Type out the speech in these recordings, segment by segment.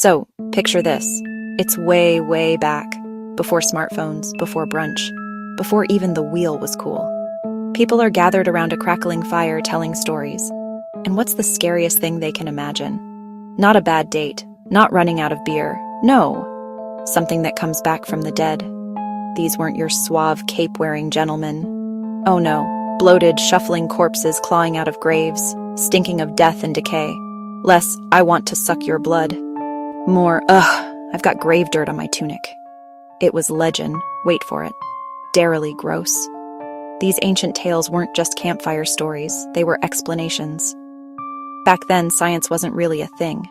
So, picture this. It's way, way back, before smartphones, before brunch, before even the wheel was cool. People are gathered around a crackling fire telling stories. And what's the scariest thing they can imagine? Not a bad date, not running out of beer. No, something that comes back from the dead. These weren't your suave, cape-wearing gentlemen. Oh no, bloated, shuffling corpses clawing out of graves, stinking of death and decay. Less, I want to suck your blood. More, I've got grave dirt on my tunic. It was legend, wait for it, darily gross. These ancient tales weren't just campfire stories, they were explanations. Back then, science wasn't really a thing.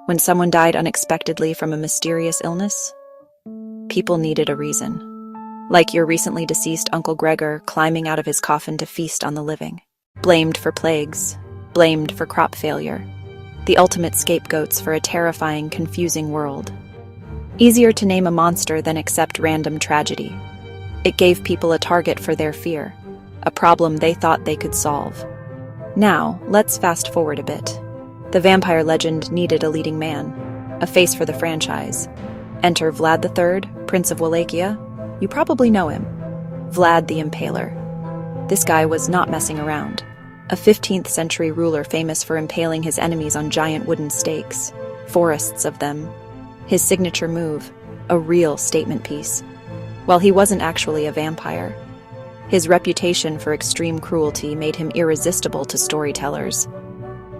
When someone died unexpectedly from a mysterious illness, people needed a reason. Like your recently deceased Uncle Gregor climbing out of his coffin to feast on the living. Blamed for plagues, blamed for crop failure. The ultimate scapegoats for a terrifying, confusing world. Easier to name a monster than accept random tragedy. It gave people a target for their fear, a problem they thought they could solve. Now, let's fast forward a bit. The vampire legend needed a leading man, a face for the franchise. Enter Vlad III, Prince of Wallachia. You probably know him. Vlad the Impaler. This guy was not messing around. A 15th century ruler famous for impaling his enemies on giant wooden stakes, forests of them. His signature move, a real statement piece. While he wasn't actually a vampire, his reputation for extreme cruelty made him irresistible to storytellers.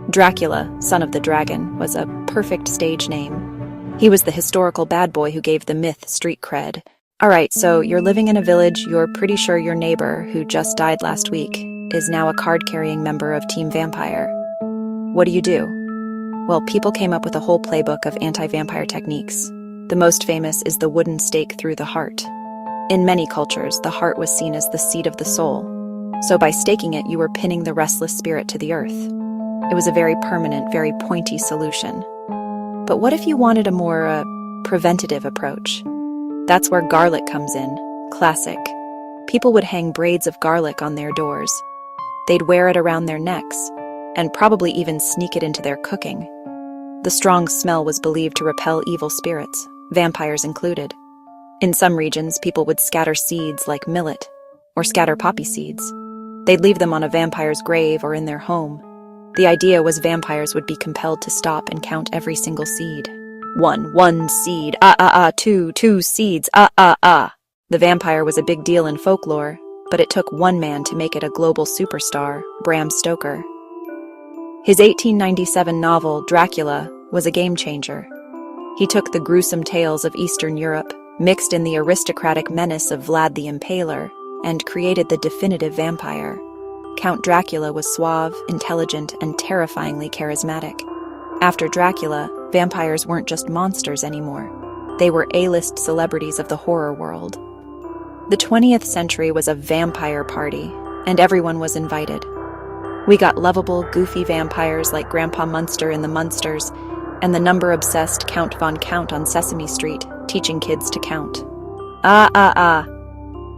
Dracula, son of the dragon, was a perfect stage name. He was the historical bad boy who gave the myth street cred. Alright, so you're living in a village, you're pretty sure your neighbor, who just died last week, is now a card-carrying member of Team Vampire. What do? Well, people came up with a whole playbook of anti-vampire techniques. The most famous is the wooden stake through the heart. In many cultures, the heart was seen as the seat of the soul. So by staking it, you were pinning the restless spirit to the earth. It was a very permanent, very pointy solution. But what if you wanted a more, preventative approach? That's where garlic comes in. Classic. People would hang braids of garlic on their doors. They'd wear it around their necks, and probably even sneak it into their cooking. The strong smell was believed to repel evil spirits, vampires included. In some regions, people would scatter seeds like millet, or scatter poppy seeds. They'd leave them on a vampire's grave or in their home. The idea was vampires would be compelled to stop and count every single seed. One seed, two seeds, The vampire was a big deal in folklore, but it took one man to make it a global superstar, Bram Stoker. His 1897 novel, Dracula, was a game-changer. He took the gruesome tales of Eastern Europe, mixed in the aristocratic menace of Vlad the Impaler, and created the definitive vampire. Count Dracula was suave, intelligent, and terrifyingly charismatic. After Dracula, vampires weren't just monsters anymore. They were A-list celebrities of the horror world. The 20th century was a vampire party, and everyone was invited. We got lovable, goofy vampires like Grandpa Munster in The Munsters, and the number-obsessed Count Von Count on Sesame Street, teaching kids to count.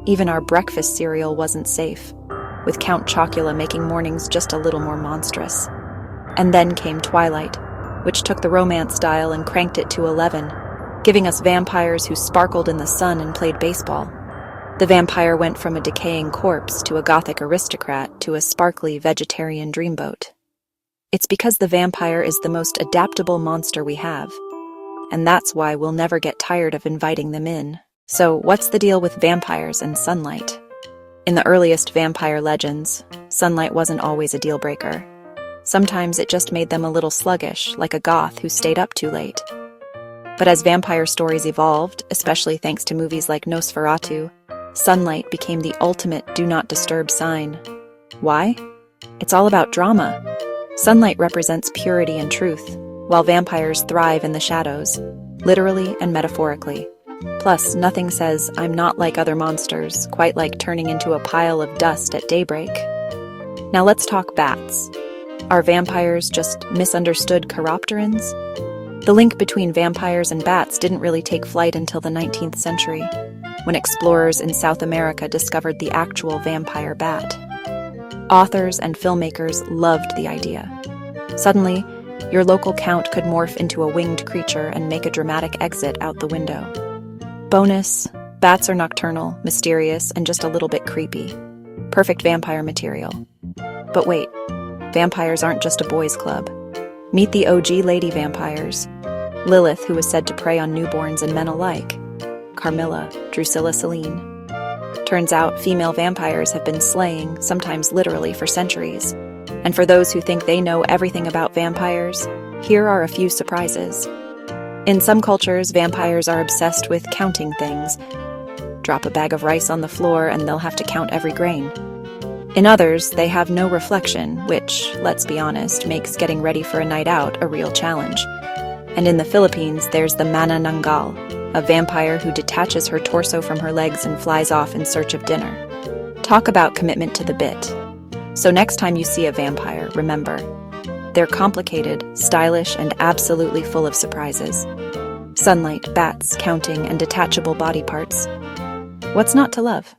Even our breakfast cereal wasn't safe, with Count Chocula making mornings just a little more monstrous. And then came Twilight, which took the romance dial and cranked it to 11, giving us vampires who sparkled in the sun and played baseball. The vampire went from a decaying corpse to a Gothic aristocrat to a sparkly vegetarian dreamboat. It's because the vampire is the most adaptable monster we have, and that's why we'll never get tired of inviting them in. So what's the deal with vampires and sunlight? In the earliest vampire legends, sunlight wasn't always a deal breaker. Sometimes it just made them a little sluggish, like a goth who stayed up too late. But as vampire stories evolved, especially thanks to movies like Nosferatu, sunlight became the ultimate do not disturb sign. Why? It's all about drama. Sunlight represents purity and truth, while vampires thrive in the shadows, literally and metaphorically. Plus, nothing says, "I'm not like other monsters," quite like turning into a pile of dust at daybreak. Now let's talk bats. Are vampires just misunderstood chiropterans? The link between vampires and bats didn't really take flight until the 19th century, when explorers in South America discovered the actual vampire bat. Authors and filmmakers loved the idea. Suddenly, Your local count could morph into a winged creature and make a dramatic exit out the window. Bonus: bats are nocturnal, mysterious, and just a little bit creepy. Perfect vampire material. But wait, vampires aren't just a boys' club. Meet the OG lady vampires. Lilith, who was said to prey on newborns and men alike. Carmilla, Drusilla Celine. Turns out female vampires have been slaying, sometimes literally, for centuries. And for those who think they know everything about vampires, here are a few surprises. In some cultures, vampires are obsessed with counting things. Drop a bag of rice on the floor and they'll have to count every grain. In others, they have no reflection, which, let's be honest, makes getting ready for a night out a real challenge. And in the Philippines, there's the manananggal, a vampire who detaches her torso from her legs and flies off in search of dinner. Talk about commitment to the bit. So next time you see a vampire, remember, they're complicated, stylish, and absolutely full of surprises. Sunlight, bats, counting, and detachable body parts. What's not to love?